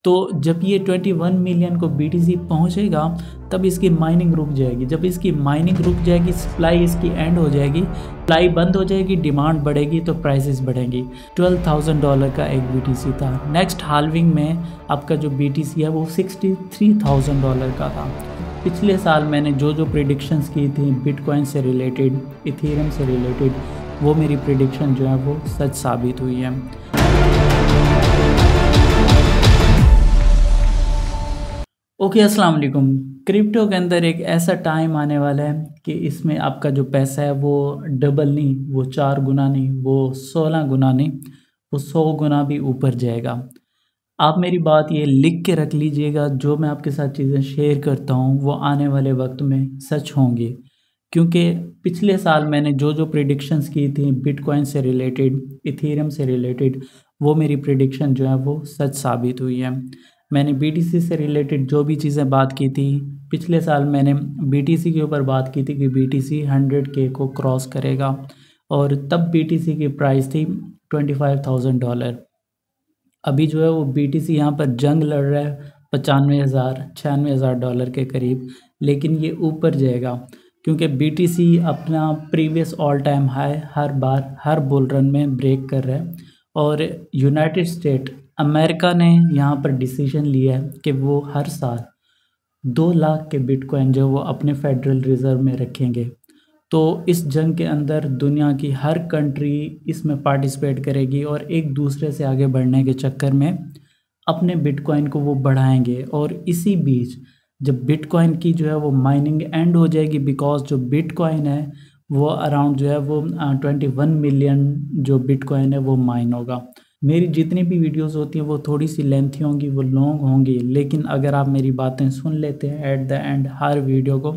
तो जब ये 21 मिलियन को BTC पहुंचेगा तब इसकी माइनिंग रुक जाएगी। जब इसकी माइनिंग रुक जाएगी, सप्लाई इसकी एंड हो जाएगी, सप्लाई बंद हो जाएगी, डिमांड बढ़ेगी तो प्राइसेस बढ़ेंगी। $12,000 का एक BTC था। नेक्स्ट हाल्विंग में आपका जो BTC है वो $63,000 का था। पिछले साल मैंने जो जो प्रेडिक्शंस की थी बिटकॉइन से रिलेटेड, इथेरियम से रिलेटेड, वो मेरी प्रेडिक्शन जो है वो सच साबित हुई है। ओके, अस्सलाम वालेकुम। क्रिप्टो के अंदर एक ऐसा टाइम आने वाला है कि इसमें आपका जो पैसा है वो डबल नहीं, वो 4 गुना नहीं, वो 16 गुना नहीं, वो 100 गुना भी ऊपर जाएगा। आप मेरी बात ये लिख के रख लीजिएगा, जो मैं आपके साथ चीज़ें शेयर करता हूँ वो आने वाले वक्त में सच होंगी, क्योंकि पिछले साल मैंने जो जो प्रेडिक्शंस की थी बिटकॉइन से रिलेटेड, इथेरियम से रिलेटेड, वो मेरी प्रेडिक्शन जो है वो सच साबित हुई है। मैंने BTC से रिलेटेड जो भी चीज़ें बात की थी, पिछले साल मैंने BTC के ऊपर बात की थी कि BTC 100K को क्रॉस करेगा, और तब BTC की प्राइस थी $25,000। अभी जो है वो BTC यहाँ पर जंग लड़ रहा है $95,000-96,000 के करीब, लेकिन ये ऊपर जाएगा क्योंकि BTC अपना प्रीवियस ऑल टाइम हाई हर बार हर बुल रन में ब्रेक कर रहा है। और यूनाइटेड स्टेट अमेरिका ने यहाँ पर डिसीजन लिया है कि वो हर साल 2 लाख के बिटकॉइन जो वो अपने फेडरल रिज़र्व में रखेंगे। तो इस जंग के अंदर दुनिया की हर कंट्री इसमें पार्टिसिपेट करेगी और एक दूसरे से आगे बढ़ने के चक्कर में अपने बिटकॉइन को वो बढ़ाएंगे। और इसी बीच जब बिटकॉइन की जो है वो माइनिंग एंड हो जाएगी, बिकॉज जो बिटकॉइन है वो अराउंड जो है वो 21 मिलियन जो बिटकॉइन है वो माइन होगा। मेरी जितनी भी वीडियोस होती हैं वो थोड़ी सी लेंथी होंगी, वो लॉन्ग होंगी, लेकिन अगर आप मेरी बातें सुन लेते हैं at the end her video को,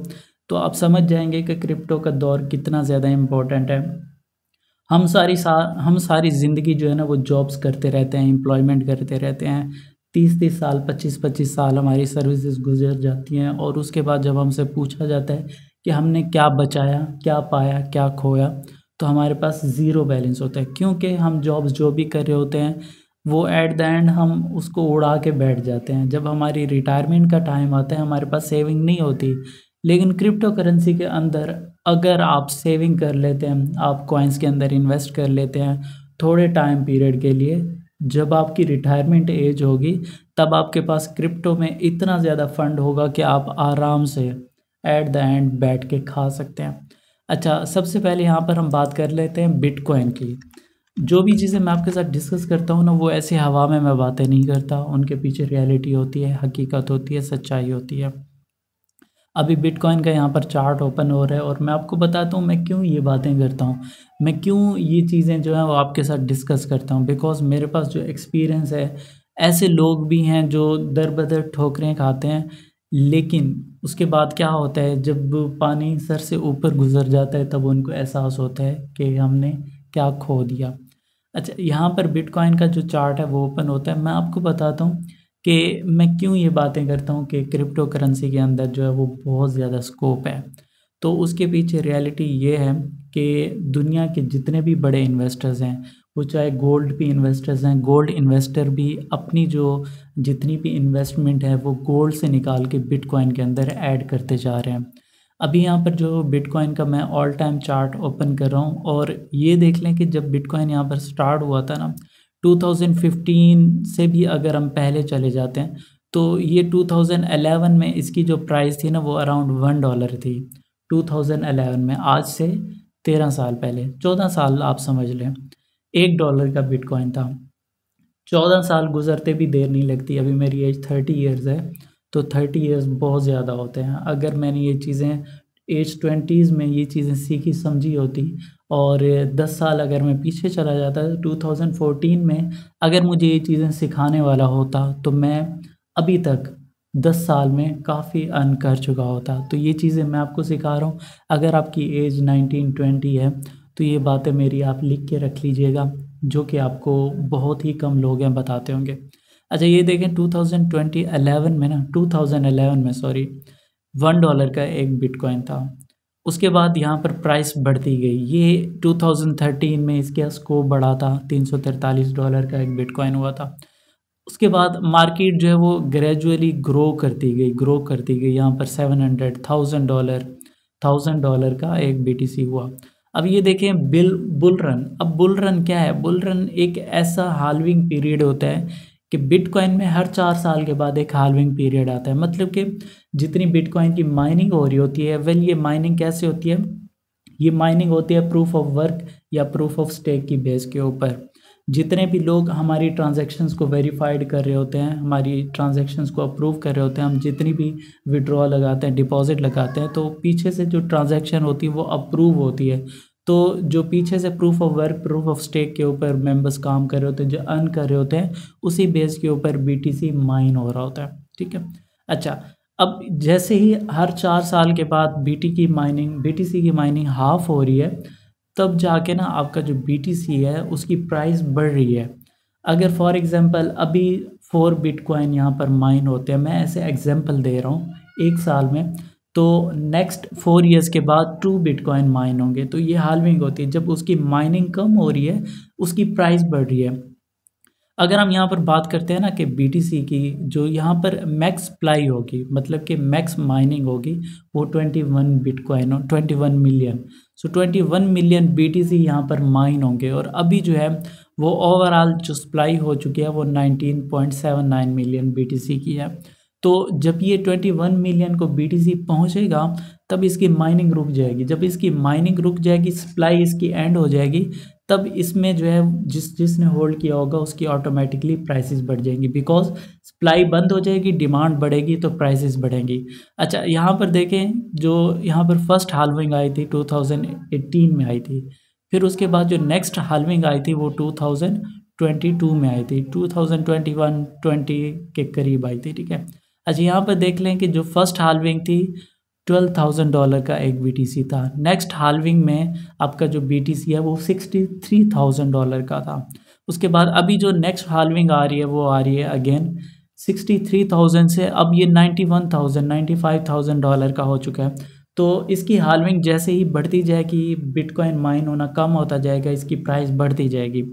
तो आप समझ जाएंगे कि क्रिप्टो का दौर कितना ज़्यादा इम्पोर्टेंट है। हम सारी ज़िंदगी जो है ना वो जॉब्स करते रहते हैं, एम्प्लॉयमेंट करते रहते हैं, 30-30 साल 25-25 साल हमारी सर्विसेज गुजर जाती हैं, और उसके बाद जब हमसे पूछा जाता है कि हमने क्या बचाया, क्या पाया, क्या खोया, तो हमारे पास ज़ीरो बैलेंस होता है, क्योंकि हम जॉब्स जो भी कर रहे होते हैं वो एट द एंड हम उसको उड़ा के बैठ जाते हैं। जब हमारी रिटायरमेंट का टाइम आता है हमारे पास सेविंग नहीं होती। लेकिन क्रिप्टो करेंसी के अंदर अगर आप सेविंग कर लेते हैं, आप कॉइन्स के अंदर इन्वेस्ट कर लेते हैं थोड़े टाइम पीरियड के लिए, जब आपकी रिटायरमेंट एज होगी तब आपके पास क्रिप्टो में इतना ज़्यादा फंड होगा कि आप आराम से एट द एंड बैठ के खा सकते हैं। अच्छा, सबसे पहले यहाँ पर हम बात कर लेते हैं बिटकॉइन की। जो भी चीज़ें मैं आपके साथ डिस्कस करता हूँ ना, वो ऐसे हवा में मैं बातें नहीं करता, उनके पीछे रियलिटी होती है, हकीकत होती है, सच्चाई होती है। अभी बिटकॉइन का यहाँ पर चार्ट ओपन हो रहा है और मैं आपको बताता हूँ मैं क्यों ये बातें करता हूँ, मैं क्यों ये चीज़ें जो हैं वो आपके साथ डिस्कस करता हूँ। बिकॉज मेरे पास जो एक्सपीरियंस है, ऐसे लोग भी हैं जो दर बदर ठोकरें खाते हैं, लेकिन उसके बाद क्या होता है, जब पानी सर से ऊपर गुजर जाता है तब उनको एहसास होता है कि हमने क्या खो दिया। अच्छा, यहाँ पर बिटकॉइन का जो चार्ट है वो ओपन होता है। मैं आपको बताता हूँ कि मैं क्यों ये बातें करता हूँ कि क्रिप्टो करेंसी के अंदर जो है वो बहुत ज़्यादा स्कोप है। तो उसके पीछे रियलिटी ये है कि दुनिया के जितने भी बड़े इन्वेस्टर्स हैं, वो चाहे गोल्ड पे इन्वेस्टर्स हैं, गोल्ड इन्वेस्टर भी अपनी जो जितनी भी इन्वेस्टमेंट है वो गोल्ड से निकाल के बिटकॉइन के अंदर ऐड करते जा रहे हैं। अभी यहाँ पर जो बिटकॉइन का मैं ऑल टाइम चार्ट ओपन कर रहा हूँ, और ये देख लें कि जब बिटकॉइन यहाँ पर स्टार्ट हुआ था ना 2015 से भी अगर हम पहले चले जाते हैं तो ये 2011 में इसकी जो प्राइस थी ना वो अराउंड $1 थी 2011 में। आज से 13 साल पहले, 14 साल आप समझ लें, $1 का बिटकॉइन था। 14 साल गुजरते भी देर नहीं लगती। अभी मेरी एज 30 ईयर्स है, तो 30 ईयर्स बहुत ज़्यादा होते हैं। अगर मैंने ये चीज़ें एज 20s में ये चीज़ें सीखी समझी होती, और 10 साल अगर मैं पीछे चला जाता 2014 में, अगर मुझे ये चीज़ें सिखाने वाला होता तो मैं अभी तक 10 साल में काफ़ी अर्न कर चुका होता। तो ये चीज़ें मैं आपको सिखा रहा हूँ। अगर आपकी एज 19-20 है तो ये बातें मेरी आप लिख के रख लीजिएगा, जो कि आपको बहुत ही कम लोग हैं बताते होंगे। अच्छा, ये देखें 2011 में सॉरी $1 का एक बिटकॉइन था। उसके बाद यहाँ पर प्राइस बढ़ती गई। ये 2013 में इसका स्कोप बढ़ा था, $343 का एक बिटकॉइन हुआ था। उसके बाद मार्केट जो है वो ग्रेजुअली ग्रो करती गई। यहाँ पर 700 $1,000 का एक BTC हुआ। अब ये देखें बुल रन। अब बुल रन क्या है? बुल रन एक ऐसा हाल्विंग पीरियड होता है कि बिटकॉइन में हर 4 साल के बाद एक हाल्विंग पीरियड आता है। मतलब कि जितनी बिटकॉइन की माइनिंग हो रही होती है, वेल ये माइनिंग कैसे होती है? ये माइनिंग होती है प्रूफ ऑफ वर्क या प्रूफ ऑफ स्टेक की बेस के ऊपर। जितने भी लोग हमारी ट्रांजैक्शंस को वेरीफाइड कर रहे होते हैं, हमारी ट्रांजैक्शंस को अप्रूव कर रहे होते हैं, हम जितनी भी विड्रॉ लगाते हैं, डिपॉजिट लगाते हैं, तो पीछे से जो ट्रांजैक्शन होती है वो अप्रूव होती है। तो जो पीछे से proof of work, proof of stake के ऊपर मेंबर्स काम कर रहे होते हैं, जो अर्न कर रहे होते हैं, उसी बेस के ऊपर BTC माइन हो रहा होता है। ठीक है। अच्छा, अब जैसे ही हर 4 साल के बाद BTC की माइनिंग हाफ हो रही है, तब जाके ना आपका जो BTC है उसकी प्राइस बढ़ रही है। अगर फॉर एग्जांपल अभी 4 बिटकॉइन यहाँ पर माइन होते हैं, मैं ऐसे एग्जांपल दे रहा हूँ, एक साल में, तो नेक्स्ट 4 इयर्स के बाद 2 बिटकॉइन माइन होंगे। तो ये हाल्विंग होती है, जब उसकी माइनिंग कम हो रही है उसकी प्राइस बढ़ रही है। अगर हम यहाँ पर बात करते हैं ना कि BTC की जो यहाँ पर मैक्स सप्लाई होगी, मतलब कि मैक्स माइनिंग होगी, वो 21 बिटकॉइन हो, 21 मिलियन। सो 21 मिलियन BTC यहाँ पर माइन होंगे। और अभी जो है वो ओवरऑल जो सप्लाई हो चुकी है वो 19.79 मिलियन BTC की है। तो जब ये 21 मिलियन को BTC पहुँचेगा तब इसकी माइनिंग रुक जाएगी। जब इसकी माइनिंग रुक जाएगी, सप्लाई इसकी एंड हो जाएगी, तब इसमें जो है जिसने होल्ड किया होगा उसकी ऑटोमेटिकली प्राइसेस बढ़ जाएंगी, बिकॉज सप्लाई बंद हो जाएगी, डिमांड बढ़ेगी तो प्राइसेस बढ़ेंगी। अच्छा, यहाँ पर देखें, जो यहाँ पर फर्स्ट हाल्विंग आई थी 2018 में आई थी, फिर उसके बाद जो नेक्स्ट हाल्विंग आई थी वो 2022 में आई थी, 2021-20 के करीब आई थी। ठीक है। अच्छा, यहाँ पर देख लें कि जो फर्स्ट हाल्विंग थी $12,000 का एक BTC था। नेक्स्ट हाल्विंग में आपका जो BTC है वो $63,000 का था। उसके बाद अभी जो नेक्स्ट हाल्विंग आ रही है वो आ रही है अगेन 63,000 से, अब ये $95,000 का हो चुका है। तो इसकी हाल्विंग जैसे ही बढ़ती जाएगी, बिटकॉइन माइन होना कम होता जाएगा, इसकी प्राइस बढ़ती जाएगी।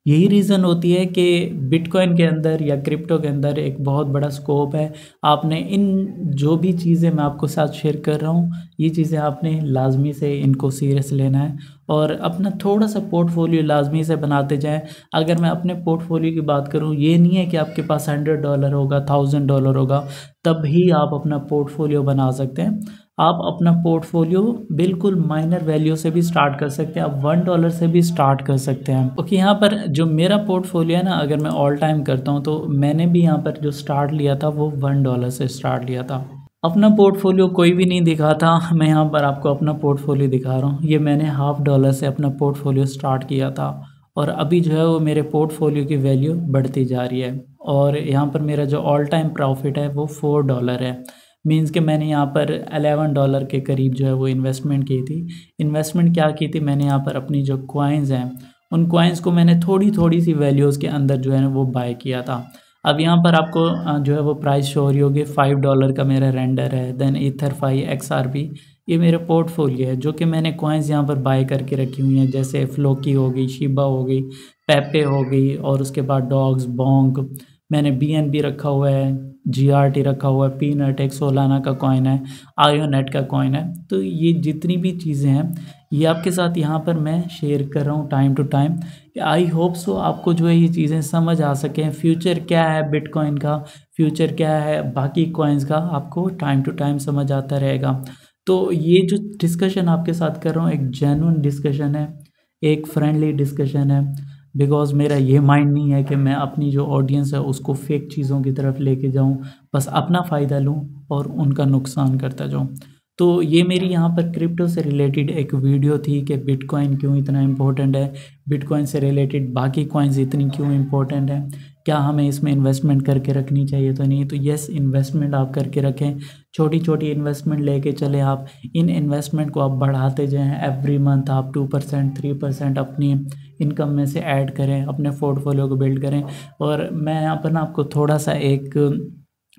यही रीज़न होती है कि बिटकॉइन के अंदर या क्रिप्टो के अंदर एक बहुत बड़ा स्कोप है। आपने इन जो भी चीज़ें मैं आपको साथ शेयर कर रहा हूँ, ये चीज़ें आपने लाजमी से इनको सीरियस लेना है और अपना थोड़ा सा पोर्टफोलियो लाजमी से बनाते जाएं। अगर मैं अपने पोर्टफोलियो की बात करूँ, ये नहीं है कि आपके पास $100 होगा, $1,000 होगा तब ही आप अपना पोर्टफोलियो बना सकते हैं। आप अपना पोर्टफोलियो बिल्कुल माइनर वैल्यू से भी स्टार्ट कर सकते हैं, आप $1 से भी स्टार्ट कर सकते हैं। ओके, यहाँ पर जो मेरा पोर्टफोलियो है ना, अगर मैं ऑल टाइम करता हूँ तो मैंने भी यहाँ पर जो स्टार्ट लिया था वो $1 से स्टार्ट लिया था। अपना पोर्टफोलियो कोई भी नहीं दिखाता, मैं यहाँ पर आपको अपना पोर्टफोलियो दिखा रहा हूँ। ये मैंने $50 से अपना पोर्टफोलियो स्टार्ट किया था और अभी जो है वो मेरे पोर्टफोलियो की वैल्यू बढ़ती जा रही है और यहाँ पर मेरा जो ऑल टाइम प्रॉफिट है वो $4 है। मीन्स कि मैंने यहाँ पर $11 के करीब जो है वो इन्वेस्टमेंट की थी। इन्वेस्टमेंट क्या की थी मैंने, यहाँ पर अपनी जो कॉइन्स हैं उन कॉइन्स को मैंने थोड़ी थोड़ी सी वैल्यूज़ के अंदर जो है ना वो बाय किया था। अब यहाँ पर आपको जो है वो प्राइस शो हो रही होगी, $5 का मेरा रेंडर है, देन EtherFi XRP, ये मेरे पोर्टफोलियो है जो कि मैंने कॉइन्स यहाँ पर बाय करके रखी हुई हैं, जैसे फ्लोकी हो गई, शिबा हो गई, पेपे हो गई और उसके बाद डॉग्स, बोंग, मैंने BNB रखा हुआ है, GRT रखा हुआ है, पीनट एक सोलाना का कॉइन है, आयोनेट का कॉइन है। तो ये जितनी भी चीज़ें हैं ये आपके साथ यहाँ पर मैं शेयर कर रहा हूँ time to time. I hope so आपको जो है ये चीज़ें समझ आ सकें, फ्यूचर क्या है बिटकॉइन का, फ्यूचर क्या है बाकी कॉइन्स का, आपको टाइम टू टाइम समझ आता रहेगा। तो ये जो डिस्कशन आपके साथ कर रहा हूँ एक जेन्युइन डिस्कशन है, एक फ्रेंडली डिस्कशन है, बिकॉज़ मेरा ये माइंड नहीं है कि मैं अपनी जो ऑडियंस है उसको फेक चीज़ों की तरफ लेके जाऊँ, बस अपना फ़ायदा लूँ और उनका नुकसान करता जाऊँ। तो ये मेरी यहाँ पर क्रिप्टो से रिलेटेड एक वीडियो थी कि बिटकॉइन क्यों इतना इम्पोर्टेंट है, बिटकॉइन से रिलेटेड बाकी कॉइन्स इतनी क्यों इम्पोर्टेंट है, क्या हमें इसमें इन्वेस्टमेंट करके रखनी चाहिए तो नहीं। तो यस, इन्वेस्टमेंट आप करके रखें, छोटी छोटी इन्वेस्टमेंट लेके चले आप, इन इन्वेस्टमेंट को आप बढ़ाते जाएँ, एवरी मंथ आप 2% 3% अपनी इनकम में से ऐड करें, अपने पोर्टफोलियो को बिल्ड करें। और मैं यहाँ पर ना आपको थोड़ा सा एक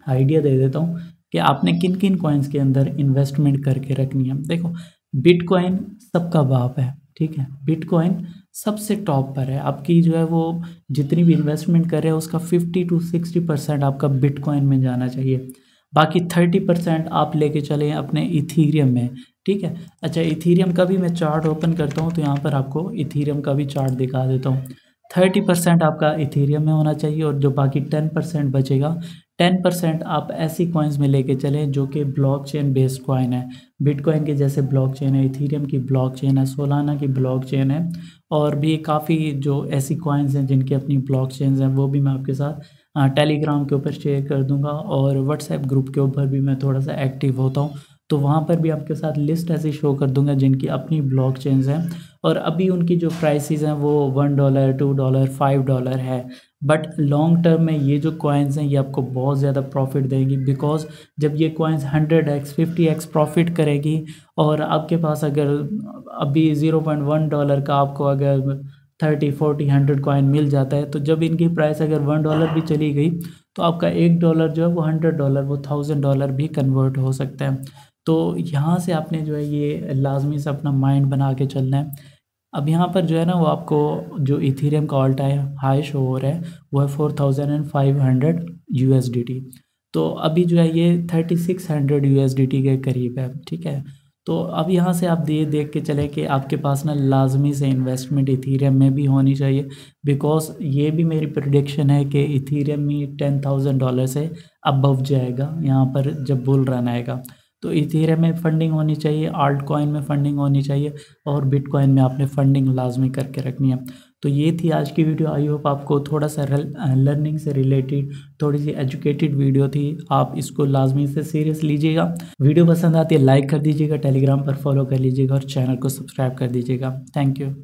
आइडिया दे देता हूँ कि आपने किन किन कॉइन्स के अंदर इन्वेस्टमेंट करके रखनी है। देखो, बिटकॉइन सबका बाप है, ठीक है, बिटकॉइन सबसे टॉप पर है। आपकी जो है वो जितनी भी इन्वेस्टमेंट कर रहे हैं उसका 50 टू 60% आपका बिटकॉइन में जाना चाहिए। बाकी 30% आप लेके चलें अपने इथीरियम में, ठीक है? अच्छा, इथीरियम का भी मैं चार्ट ओपन करता हूँ तो यहाँ पर आपको इथीरियम का भी चार्ट दिखा देता हूँ। 30% आपका इथीरियम में होना चाहिए और जो बाकी 10% बचेगा, 10% आप ऐसी कॉइन्स में लेके चलें जो कि ब्लॉकचेन बेस्ड कॉइन है। बिटकॉइन के जैसे ब्लॉकचेन है, इथीरियम की ब्लॉकचेन है, सोलाना की ब्लॉकचेन है और भी काफ़ी जो ऐसी कॉइन्स हैं जिनकी अपनी ब्लॉकचेन्स हैं, वो भी मैं आपके साथ टेलीग्राम के ऊपर शेयर कर दूंगा और व्हाट्सएप ग्रुप के ऊपर भी मैं थोड़ा सा एक्टिव होता हूँ, तो वहाँ पर भी आपके साथ लिस्ट ऐसी शो कर दूंगा जिनकी अपनी ब्लॉकचेन्स हैं और अभी उनकी जो प्राइसेस हैं वो $1, $2, $5 है। बट लॉन्ग टर्म में ये जो कॉइन्स हैं ये आपको बहुत ज़्यादा प्रॉफिट देगी, बिकॉज जब ये कॉइन्स 100x 50x प्रॉफिट करेगी और आपके पास अगर अभी $0.1 का आपको अगर 30 40 100 कॉइन मिल जाता है, तो जब इनकी प्राइस अगर $1 भी चली गई तो आपका $1 जो है वो $100 वो $1000 भी कन्वर्ट हो सकता है। तो यहाँ से आपने जो है ये लाजमी से अपना माइंड बना के चलना है। अब यहाँ पर जो है ना वो आपको जो इथीरियम का ऑल टाइम हाई शो हो रहा है वो है 4500 USDT। तो अभी जो है ये 3600 USDT के करीब है, ठीक है? तो अब यहाँ से आप ये देख के चले कि आपके पास ना लाजमी से इन्वेस्टमेंट इथीरियम में भी होनी चाहिए, बिकॉज ये भी मेरी प्रेडिक्शन है कि इथीरियम ही $10,000 से अबव जाएगा यहाँ पर जब बुल रन आएगा। तो इथीरियम में फंडिंग होनी चाहिए, आल्ट कॉइन में फंडिंग होनी चाहिए और बिटकॉइन में आपने फंडिंग लाजमी करके रखनी है। तो ये थी आज की वीडियो। आई होप आपको थोड़ा सा लर्निंग से रिलेटेड थोड़ी सी एजुकेटेड वीडियो थी, आप इसको लाजमी से सीरियस लीजिएगा। वीडियो पसंद आती है लाइक कर दीजिएगा, टेलीग्राम पर फॉलो कर लीजिएगा और चैनल को सब्सक्राइब कर दीजिएगा। Thank you.